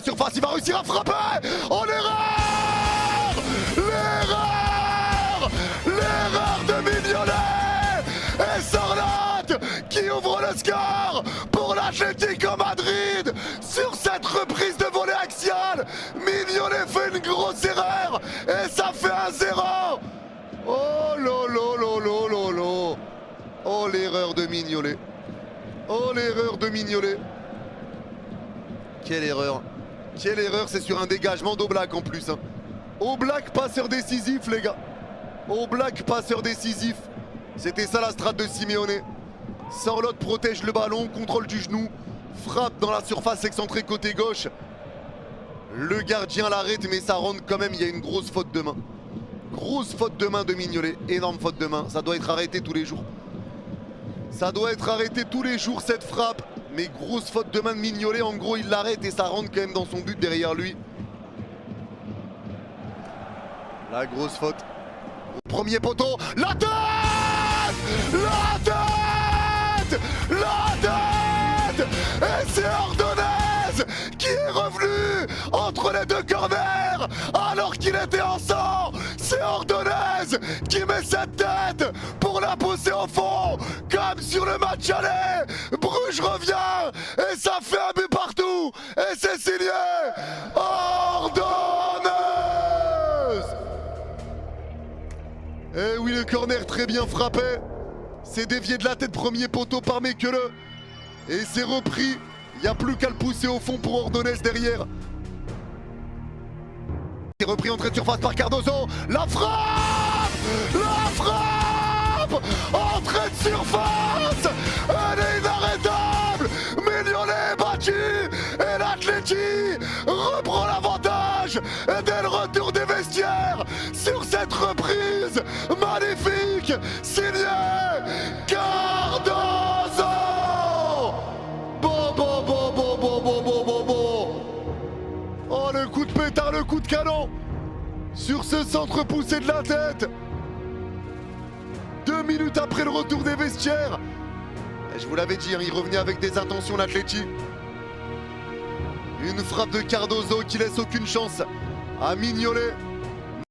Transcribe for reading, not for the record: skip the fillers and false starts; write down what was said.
Surface, il va réussir à frapper. Oh l'erreur! L'erreur de Mignolet! Et Sorloth qui ouvre le score pour l'Atlético Madrid sur cette reprise de volée axiale. Mignolet fait une grosse erreur et ça fait 1-0. Oh lolo. Oh l'erreur de Mignolet. Oh l'erreur de Mignolet. Quelle erreur. Quelle erreur, c'est sur un dégagement d'Oblak en plus. Hein. Oblak, passeur décisif, les gars. Oblak, passeur décisif. C'était ça la strate de Simeone. Sorloth protège le ballon, contrôle du genou, frappe dans la surface excentrée côté gauche. Le gardien l'arrête, mais ça rentre quand même. Il y a une grosse faute de main. Grosse faute de main de Mignolet. Énorme faute de main. Ça doit être arrêté tous les jours. Ça doit être arrêté tous les jours cette frappe. Mais grosse faute de main de Mignolet, en gros il l'arrête et ça rentre quand même dans son but derrière lui. La grosse faute. Premier poteau, la tête! Et c'est Ordonez qui est revenu entre les deux corners alors qu'il était en sang. C'est Ordonez qui met cette tête pour la pousser au fond comme sur le match aller. Bruges revient et ça fait un but partout et c'est signé Ordonez. Et oui, le corner très bien frappé. C'est dévié de la tête, premier poteau par Mekele. Et c'est repris. Il n'y a plus qu'à le pousser au fond pour Ordonez derrière. C'est repris entrée de surface par Cardozo. La frappe! Entrée de surface! Elle est inarrêtable! Mignolet est battu! Et l'Atleti reprend l'avantage dès le retour des vestiaires sur cette reprise magnifique signée Cardozo! Oh le coup de pétard, le coup de canon sur ce centre poussé de la tête. 2 minutes après le retour des vestiaires. Et je vous l'avais dit, hein, il revenait avec des intentions l'Atleti. Une frappe de Cardozo qui laisse aucune chance à Mignolet.